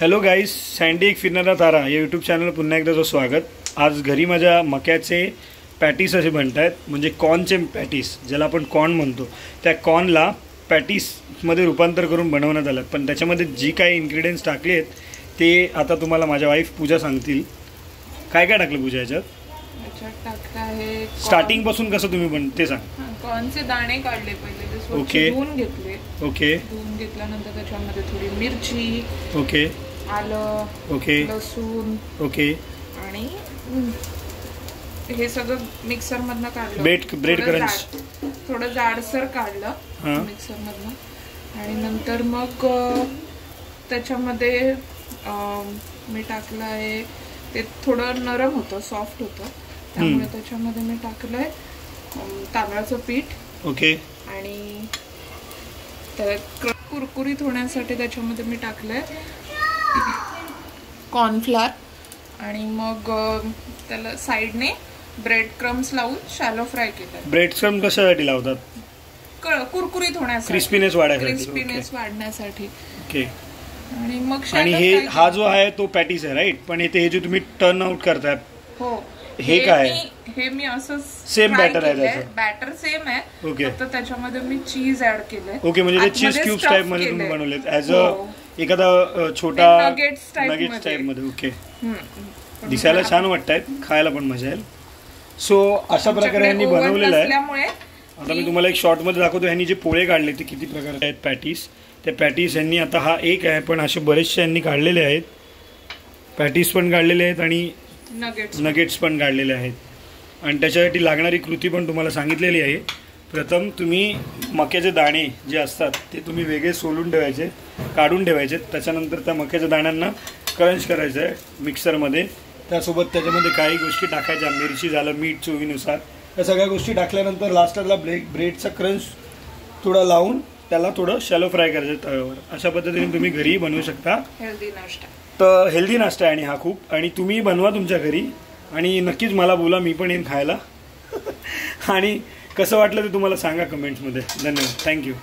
Hello guys, sandy एक फिरणारा तारा या यूट्यूब चॅनलवर पुन्हा एकदाचं स्वागत. आज घरी माझ्या मक्याचे पॅटीस असे बनत आहेत, म्हणजे कॉर्नचे पॅटीस, ज्याला आपण कॉर्न म्हणतो. त्या कॉर्नला पॅटीसमध्ये रूपांतर करून बनवण्यात आलं. पण त्याच्यामध्ये जी काही इन्ग्रेडियंट्स टाकले आहेत ते आता तुम्हाला माझ्या वाईफ पूजा सांगतील. काय काय टाकलं पूजा याच्यात? टाकलं आहे स्टार्टिंग पासून कसं तुम्ही ते सांग. कॉर्नचे दाणे काढले पहिले, ते स्वच्छ ओके. धुवून घेतले. ओके. धुवून घेतल्यानंतर त्याच्यामध्ये थोडी मिरची, ओके, आलं, ओके, लसूण, ओके, आणि हे सगळं मिक्सर मधनं काढलं. ब्रेड क्रंच थोडं जाडसर काढलं मिक्सर मधनं. आणि नंतर मग त्याच्यामध्ये मी टाकलं आहे, ते थोडं नरम होतं, सॉफ्ट होतं, त्यामुळे त्याच्यामध्ये मी टाकलंय तांदळाचं पीठ. ओके. आणि कुरकुरीत होण्यासाठी त्याच्यामध्ये मी टाकलंय कॉर्नफ्लोअर. आणि मग त्याला साईडने ब्रेड क्रम्स लावून शॅलो फ्राय केलं. ब्रेड क्रम्स कशासाठी लावतात? कुरकुरीत होण्यासाठी, क्रिस्पीनेस वाढण्यासाठी. ओके. आणि मग आणि हा जो आहे तो पॅटीस आहे, राईट? पण हे जे तुम्ही टर्न आउट करताय, हो, हे काय? हे मी असं सेम बॅटर आहे त्याचं? बॅटर सेम आहे. ओके. फक्त त्याच्यामध्ये मी चीज ऍड केलंय. ओके, म्हणजे ते चीज क्यूब्स टाइप मध्ये तुम्ही बनवलेत, ऍज अ एखादा छोटा नगेट्स टाइप मध्ये. ओके. दिसायला छान वाटतायत, खायला पण मजा येईल. सो अशा प्रकारे यांनी बनवलेलं आहे. आता मी तुम्हाला एक शॉर्ट मध्ये दाखवतो. यांनी जे पोळे काढले ते किती प्रकारचे आहेत पॅटीस. त्या पॅटीस यांनी, आता हा एक आहे पण असे बरेचसे यांनी काढलेले आहेत. पॅटीस पण काढलेले आहेत आणि नगेट्स पण काढलेले आहेत. आणि त्याच्यासाठी लागणारी कृती पण तुम्हाला सांगितलेली आहे. प्रथम तुम्ही मक्याचे दाणे जे असतात ते तुम्ही वेगळे सोलून ठेवायचे, काढून ठेवायचे. त्याच्यानंतर त्या मक्याच्या दाण्यांना क्रंच करायचं आहे मिक्सरमध्ये. त्यासोबत त्याच्यामध्ये काही गोष्टी टाकायच्या, मिरची झालं, मीठ चवीनुसार. या सगळ्या गोष्टी टाकल्यानंतर लास्टला ब्रेडचा क्रंच थोडा लावून त्याला थोडं शॅलो फ्राय करायचं तव्यावर. अशा पद्धतीने तुम्ही घरीही बनवू शकता. हेल्दी नाश्ता. तर हेल्दी नाश्ता आहे आणि हा खूप. आणि तुम्ही बनवा तुमच्या घरी आणि नक्कीच मला बोला, मी पण येईन खायला. आणि कसं वाटलं ते तुम्हाला सांगा कमेंट्समध्ये. धन्यवाद. थँक्यू.